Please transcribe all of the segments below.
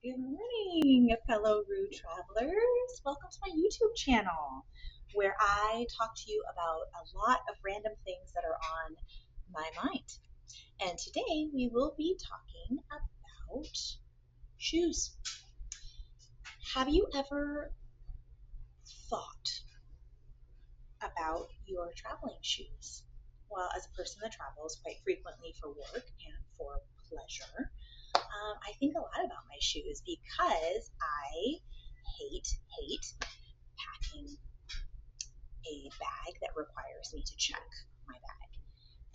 Good morning, fellow Rue travelers. Welcome to my YouTube channel where I talk to you about a lot of random things that are on my mind. And today we will be talking about shoes. Have you ever thought about your traveling shoes? Well, as a person that travels quite frequently for work and for pleasure, I think a lot about my shoes because I hate packing a bag that requires me to check my bag.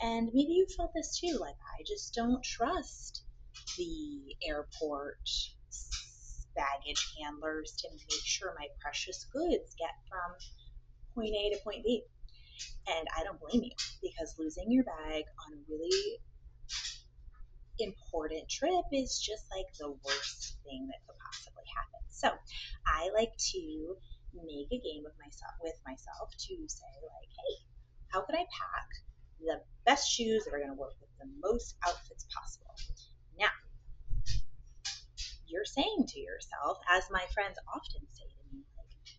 And maybe you felt this too. Like, I just don't trust the airport baggage handlers to make sure my precious goods get from point A to point B. And I don't blame you, because losing your bag on a really important trip is just like the worst thing that could possibly happen. So I like to make a game of myself to say, like, hey, how can I pack the best shoes that are going to work with the most outfits possible? Now, you're saying to yourself, as my friends often say to me, like,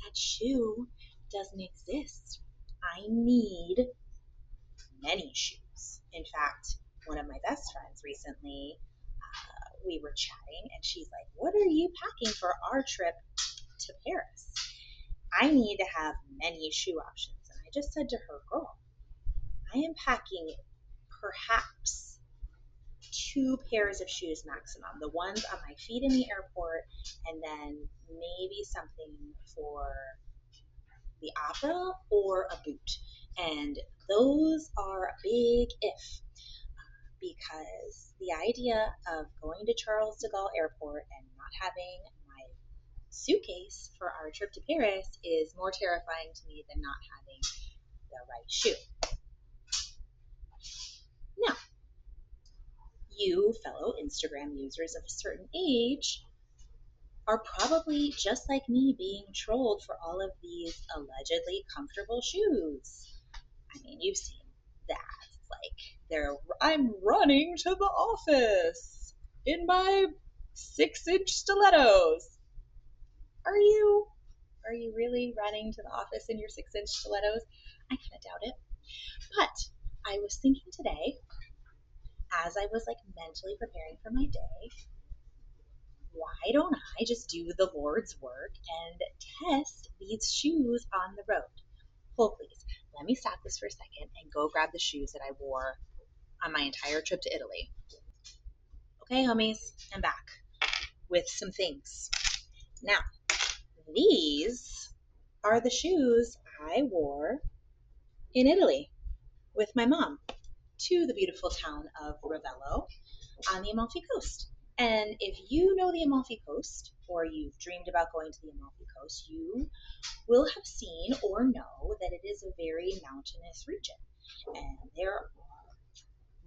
that shoe doesn't exist. I need many shoes. In fact, one of my best friends recently, we were chatting, and she's like, what are you packing for our trip to Paris? I need to have many shoe options. And I just said to her, girl, I am packing perhaps two pairs of shoes maximum. The ones on my feet in the airport, and then maybe something for the opera or a boot. And those are a big if, because the idea of going to Charles de Gaulle Airport and not having my suitcase for our trip to Paris is more terrifying to me than not having the right shoe. Now, you fellow Instagram users of a certain age are probably just like me, being trolled for all of these allegedly comfortable shoes. I mean, you've seen that. I'm running to the office in my 6-inch stilettos. Are you? Are you really running to the office in your 6-inch stilettos? I kind of doubt it. But I was thinking today, as I was like mentally preparing for my day, why don't I just do the Lord's work and test these shoes on the road? Hold please. Let me stop this for a second and go grab the shoes that I wore on my entire trip to Italy. Okay, homies, I'm back with some things. Now, these are the shoes I wore in Italy with my mom to the beautiful town of Ravello on the Amalfi Coast. And if you know the Amalfi Coast, or you've dreamed about going to the Amalfi Coast, you will have seen or know that it is a very mountainous region. And there are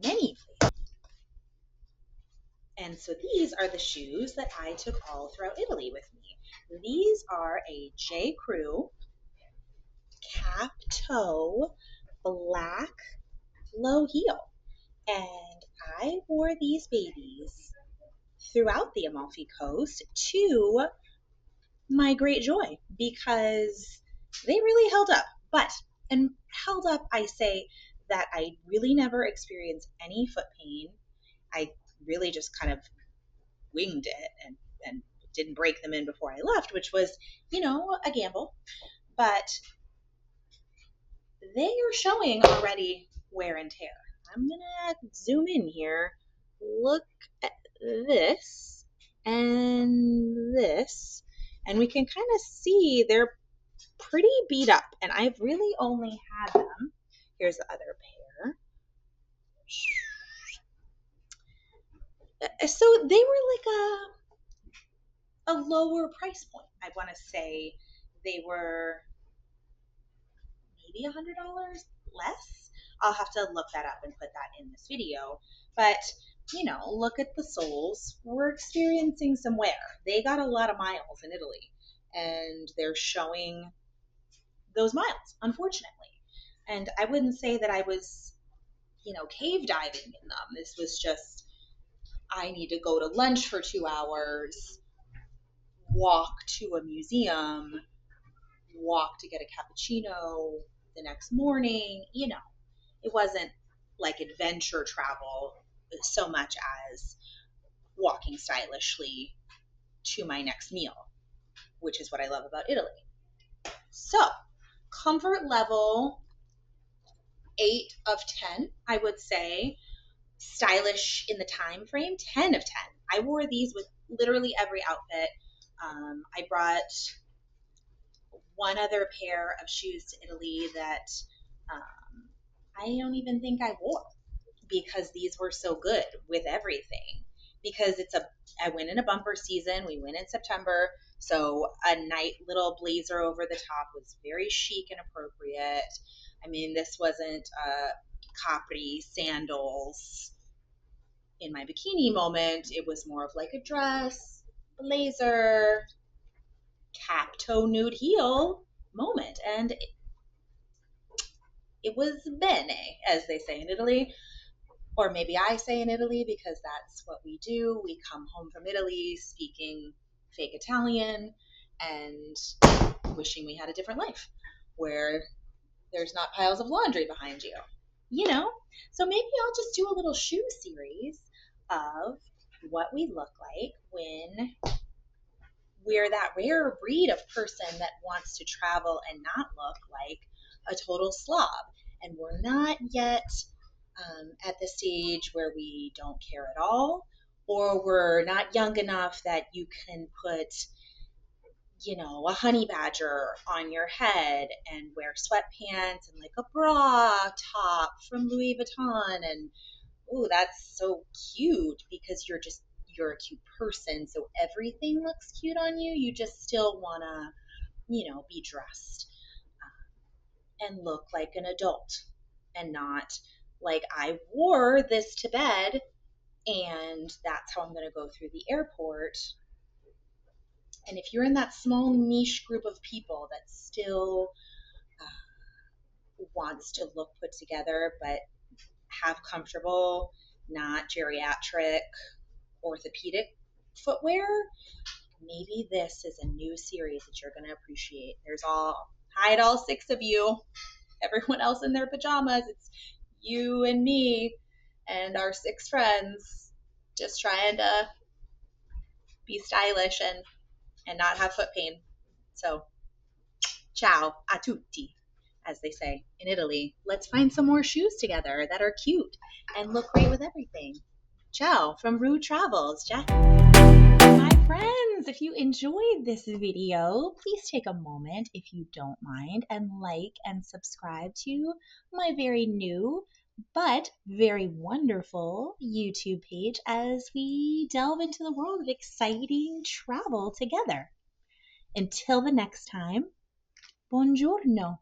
many places. And so these are the shoes that I took all throughout Italy with me. These are a J. Crew cap toe black low heel. And I wore these babies throughout the Amalfi Coast to my great joy, because they really held up. And held up, I say that I really never experienced any foot pain. I really just kind of winged it and didn't break them in before I left, which was, a gamble. But they are showing already wear and tear. I'm gonna zoom in here. Look at this and this, and we can kind of see they're pretty beat up. And I've really only had them. Here's the other pair. So they were like a lower price point. I want to say they were maybe $100 less. I'll have to look that up and put that in this video. But, look at the soles. We're experiencing some wear. They got a lot of miles in Italy, and they're showing those miles, unfortunately. And I wouldn't say that I was, cave diving in them. This was just, I need to go to lunch for 2 hours, walk to a museum, walk to get a cappuccino the next morning. It wasn't like adventure travel so much as walking stylishly to my next meal, which is what I love about Italy. So, comfort level 8 of 10, I would say. Stylish in the time frame, 10 of 10. I wore these with literally every outfit. I brought one other pair of shoes to Italy that I don't even think I wore because these were so good with everything. Because I went in a bumper season. We went in September, so a nice little blazer over the top was very chic and appropriate. I mean, this wasn't capri sandals in my bikini moment. It was more of like a dress, blazer, cap toe nude heel moment, and it was bene, as they say in Italy. Or maybe I say in Italy because that's what we do. We come home from Italy speaking fake Italian and wishing we had a different life where there's not piles of laundry behind you, you know? So maybe I'll just do a little shoe series of what we look like when we're that rare breed of person that wants to travel and not look like a total slob. And we're not yet at the stage where we don't care at all, or we're not young enough that you can put, a honey badger on your head and wear sweatpants and like a bra top from Louis Vuitton. And, ooh, that's so cute because you're a cute person. So everything looks cute on you. You just still want to, be dressed and look like an adult and not like I wore this to bed and that's how I'm going to go through the airport. And if you're in that small niche group of people that still wants to look put together but have comfortable, not geriatric, orthopedic footwear, maybe this is a new series that you're going to appreciate. Hide all 6 of you, everyone else in their pajamas. It's you and me and our 6 friends just trying to be stylish and not have foot pain. So, ciao a tutti, as they say in Italy. Let's find some more shoes together that are cute and look great with everything. Ciao from Rude Travels, Jackie. My friends, if you enjoyed this video, please take a moment, if you don't mind, and like and subscribe to my very new but very wonderful YouTube page as we delve into the world of exciting travel together. Until the next time, buongiorno.